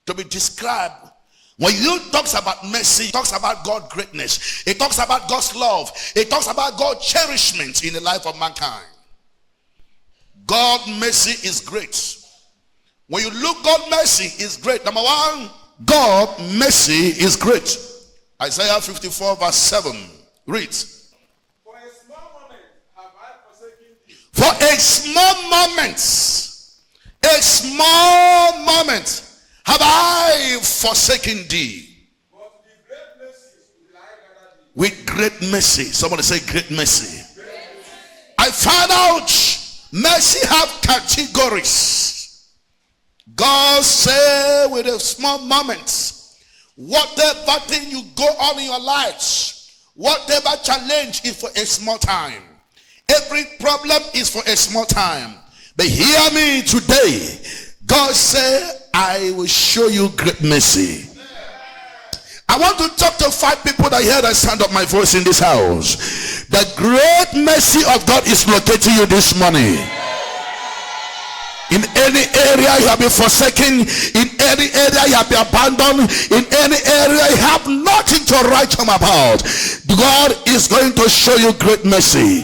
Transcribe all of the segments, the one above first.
to be described. When you talks about mercy, it talks about God's greatness. It talks about God's love. It talks about God's cherishment in the life of mankind. God's mercy is great. When you look, God's mercy is great. Number one, God's mercy is great. Isaiah 54 verse 7. Read. For a small moment have I forsaken thee. For a small moment have I forsaken thee. But with great mercy will I gather thee. With great mercy. Somebody say great mercy. I found out mercy have categories. God say with a small moment, whatever thing you go on in your lives, whatever challenge is for a small time. Every problem is for a small time. But hear me today. God said, I will show you great mercy. I want to talk to 5 people that hear the sound of my voice in this house. The great mercy of God is locating you this morning. In any area you have been forsaken, in any area you have been abandoned, in any area you have nothing to write home about, God is going to show you great mercy.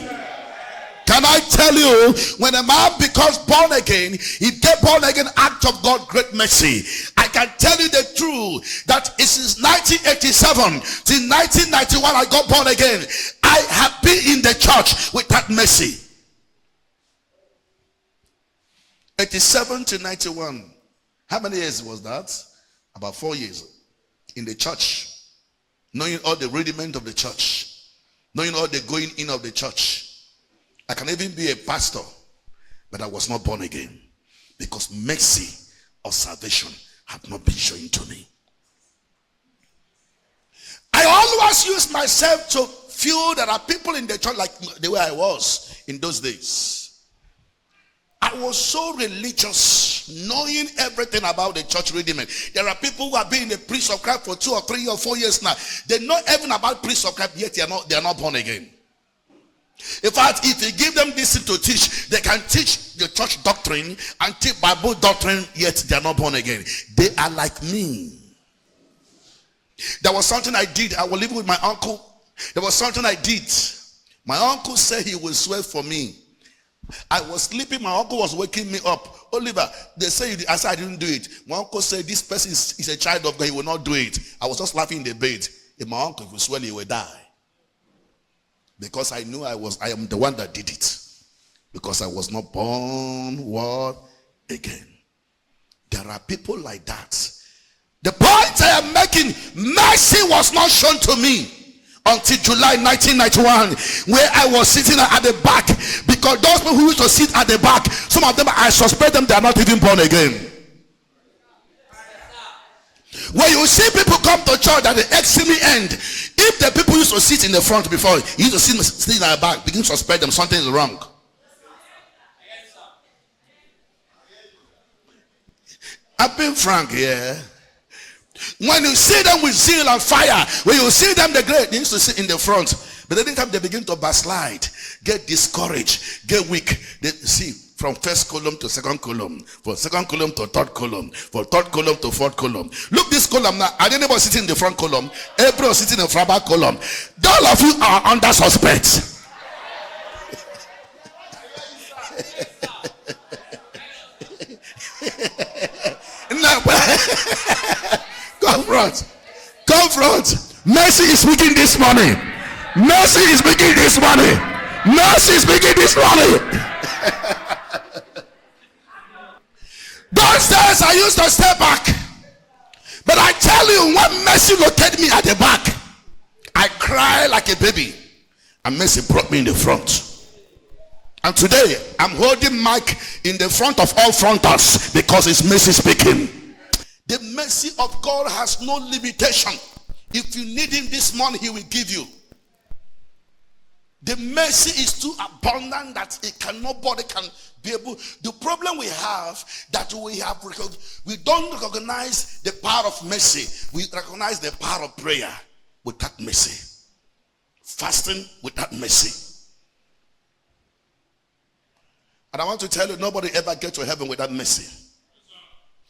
Can I tell you, when a man becomes born again, he get born again act of God great mercy. I can tell you the truth that it is 1987 till 1991 I got born again. I have been in the church with that mercy. 87 to 91. How many years was that? About 4 years in the church, knowing all the rudiment of the church, knowing all the going in of the church. I can even be a pastor, but I was not born again because mercy of salvation had not been shown to me. I always use myself to feel there are people in the church like the way I was in those days. I was so religious, knowing everything about the church rudiment. There are people who have been in the priest of Christ for 2 or 3 or 4 years now. They know even about priest of Christ, yet they are not born again. In fact, if you give them this to teach, they can teach the church doctrine and teach Bible doctrine, yet they are not born again. They are like me. There was something I did. I was living with my uncle. There was something I did. My uncle said he will swear for me. I was sleeping. My uncle was waking me up. Oliver, they say I said I didn't do it. My uncle said this person is a child of God. He will not do it. I was just laughing in the bed. If my uncle will swear, he will die. Because I knew I am the one that did it. Because I was not born what again. There are people like that. The point I am making, mercy was not shown to me until July 1991, where I was sitting at the back. Because those people who used to sit at the back, some of them I suspect them they are not even born again. When you see people come to church at the extreme end, if the people used to sit in the front before, you used to sit at the back, begin to suspect them something is wrong. I've been frank here. When you see them with zeal and fire, when you see them the great, they used to sit in the front. But anytime they begin to backslide, get discouraged, get weak, they see from first column to second column, from second column to third column, from third column to fourth column. Look this column now. I didn't even sit in the front column. Everyone sitting in the front back column. All of you are under suspect. Come front. Come front. Mercy is speaking this morning. Mercy is speaking this morning. Mercy is speaking this morning. Those days I used to stay back. But I tell you, when mercy located me at the back, I cried like a baby. And mercy brought me in the front. And today, I'm holding mic in the front of all frontals because it's mercy speaking. The mercy of God has no limitation. If you need him this morning, he will give you. The mercy is too abundant that nobody can be able. The problem we have that we don't recognize the power of mercy. We recognize the power of prayer with that mercy. Fasting with that mercy. And I want to tell you, nobody ever gets to heaven with that mercy.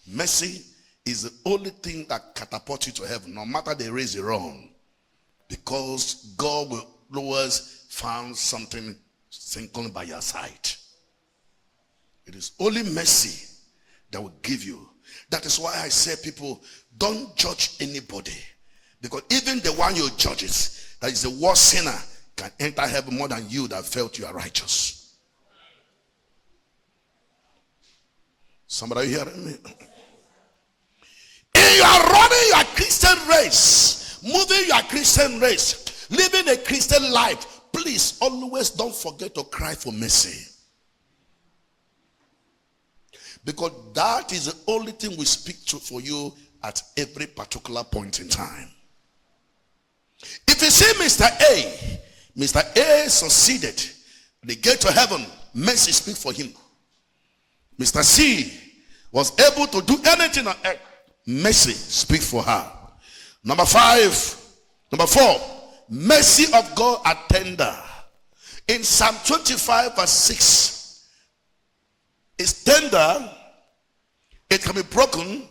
Mercy is the only thing that catapults you to heaven, no matter the race you're on. Because God will always find something sinking by your side. It is only mercy that will give you. That is why I say, people, don't judge anybody. Because even the one you judge is, that is the worst sinner, can enter heaven more than you that felt you are righteous. Somebody hearing me? If you are running your Christian race, moving your Christian race, living a Christian life, please always don't forget to cry for mercy. Because that is the only thing we speak to for you at every particular point in time. If you see Mr. A succeeded, they get to heaven, mercy speak for him. Mr. C was able to do anything on earth, mercy speak for her. Number 4, mercy of God are tender. In Psalm 25 verse 6, it's tender, it can be broken.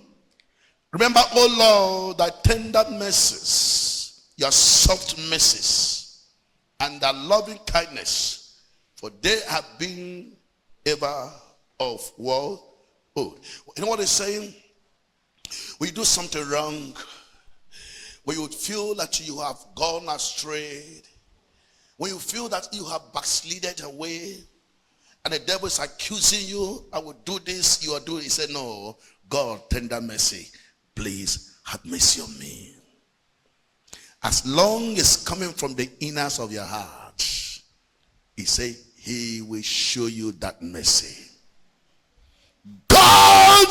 Remember, oh Lord, thy tender mercies, your soft mercies, and thy loving kindness, for they have been ever of world old. You know what he's saying? When you do something wrong, when you feel that you have gone astray, when you feel that you have backslided away, and the devil is accusing you, I will do this, you are doing it. He said, no, God, tender mercy, please have mercy on me. As long as coming from the inners of your heart, he said, he will show you that mercy. God,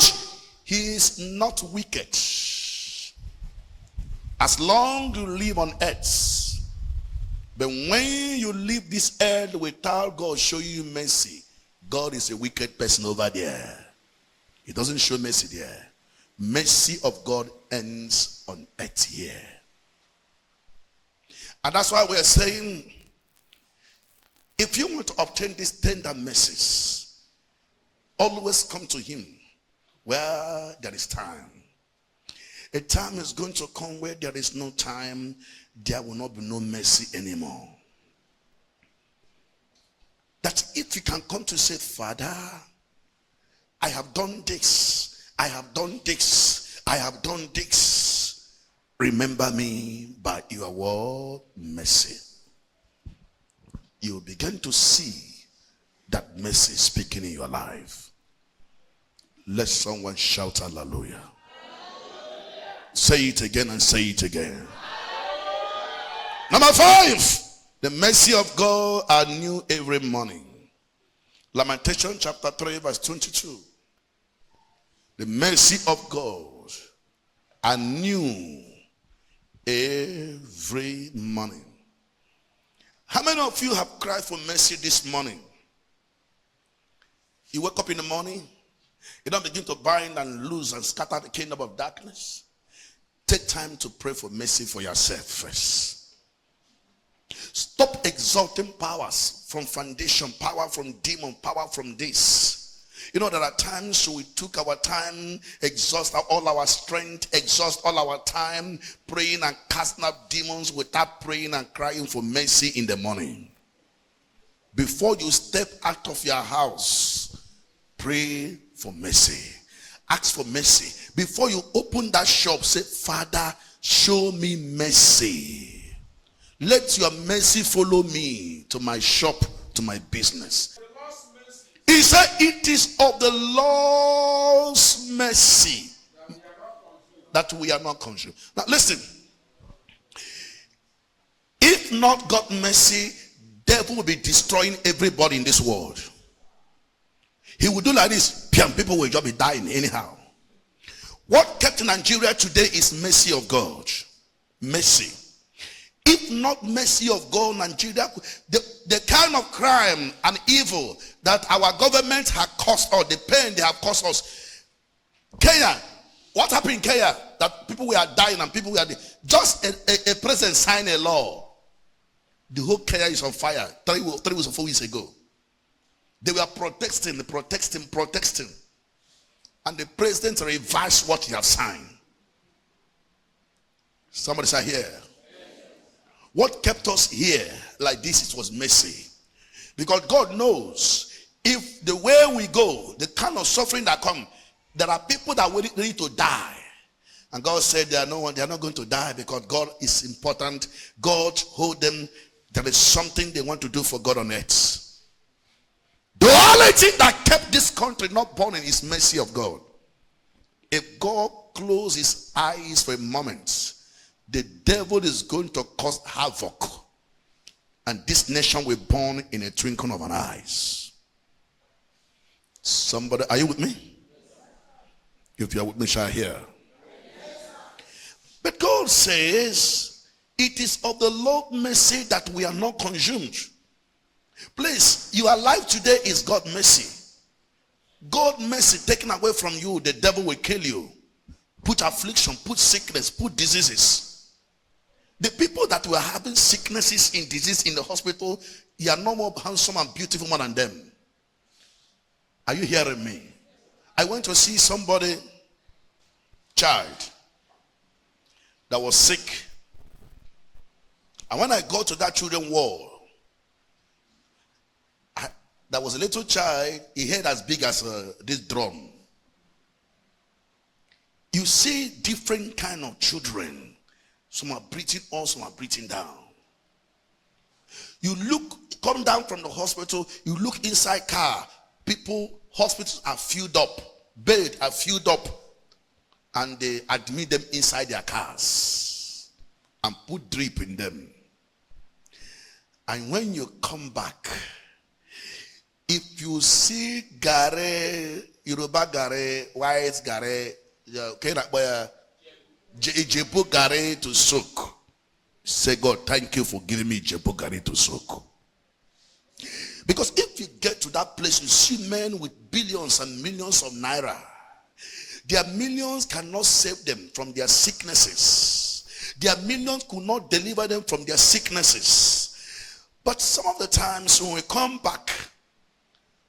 he is not wicked. As long you live on earth, but when you leave this earth without God showing you mercy, God is a wicked person over there. He doesn't show mercy there. Mercy of God ends on earth here. And that's why we're saying, if you want to obtain these tender mercies, always come to him where there is time. A time is going to come where there is no time, there will not be no mercy anymore. That if you can come to say, Father, I have done this, I have done this, I have done this. Remember me by your word, mercy. You will begin to see that mercy speaking in your life. Let someone shout hallelujah. Say it again and say it again. Number 5, the mercy of God are new every morning. Lamentation chapter 3 verse 22. The mercy of God are new every morning. How many of you have cried for mercy this morning? You wake up in the morning, you don't begin to bind and loose and scatter the kingdom of darkness. Take time to pray for mercy for yourself first. Stop exalting powers from foundation, power from demon, power from this. You know, there are times we took our time, exhaust all our strength, exhaust all our time, praying and casting out demons without praying and crying for mercy in the morning. Before you step out of your house, pray for mercy. Ask for mercy. Before you open that shop, say, Father, show me mercy. Let your mercy follow me to my shop, to my business. He said, it is of the Lord's mercy that we are not consumed. Now listen. If not God's mercy, devil will be destroying everybody in this world. He will do like this, people will just be dying anyhow. What kept Nigeria today is mercy of God. Mercy. If not mercy of God, Nigeria, the kind of crime and evil that our government had caused us, the pain they have caused us. Kenya, what happened in Kenya? That people were dying and people were just a president signed a law. The whole Kenya is on fire 3 weeks or 4 weeks ago. They were protesting. and the president revised what he has signed. Somebody say here. What kept us here like this, it was mercy. Because God knows if the way we go, the kind of suffering that comes, there are people that are ready to die. And God said they are not going to die because God is important. God hold them. There is something they want to do for God on earth. The only thing that kept this country not burning is mercy of God. If God closes his eyes for a moment, the devil is going to cause havoc. And this nation will burn in a twinkling of an eye. Somebody, are you with me? If you are with me, shall I hear? But God says, it is of the Lord mercy that we are not consumed. Please, your life today is God's mercy. God's mercy taken away from you, the devil will kill you. Put affliction, put sickness, put diseases. The people that were having sicknesses and disease in the hospital, you are no more handsome and beautiful more than them. Are you hearing me? I went to see somebody, child, that was sick. And when I got to that children's ward, there was a little child, he had as big as this drum. You see different kind of children. Some are breathing up, some are breathing down. You come down from the hospital, you look inside car. People, hospitals are filled up. Beds are filled up. And they admit them inside their cars. And put drip in them. And when you come back, if you see gare, Yoruba gare, white gare, Jebu gare to soak, say, God, thank you for giving me Jebu gare to soak. Because if you get to that place, you see men with billions and millions of naira. Their millions cannot save them from their sicknesses. Their millions could not deliver them from their sicknesses. But some of the times when we come back,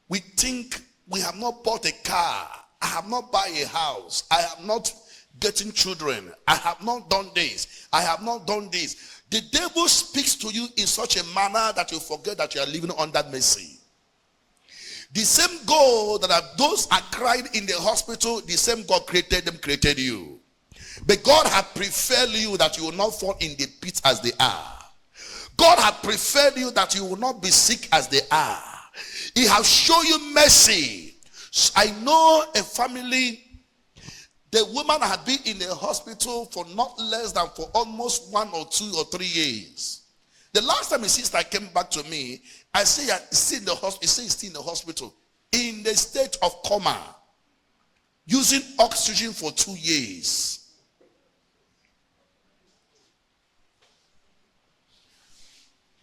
we think we have not bought a car. I have not bought a house. I have not getting children. I have not done this. I have not done this. The devil speaks to you in such a manner that you forget that you are living under mercy. The same God that those are crying in the hospital, the same God created them, created you. But God has preferred you that you will not fall in the pit as they are. God has preferred you that you will not be sick as they are. He has shown you mercy. I know a family. The woman had been in the hospital for not less than for almost 1 or 2 or 3 years. The last time his sister came back to me, I say he's still in the hospital. He said he's still in the hospital, in the state of coma, using oxygen for 2 years.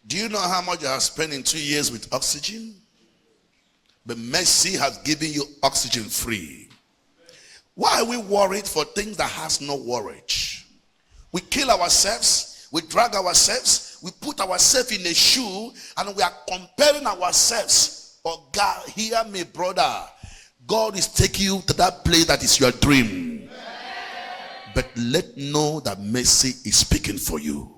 Do you know how much you have spent in 2 years with oxygen? But mercy has given you oxygen free. Why are we worried for things that has no worry? We kill ourselves, we drag ourselves, we put ourselves in a shoe, and we are comparing ourselves. Oh God, hear me, brother. God is taking you to that place that is your dream. But let know that mercy is speaking for you.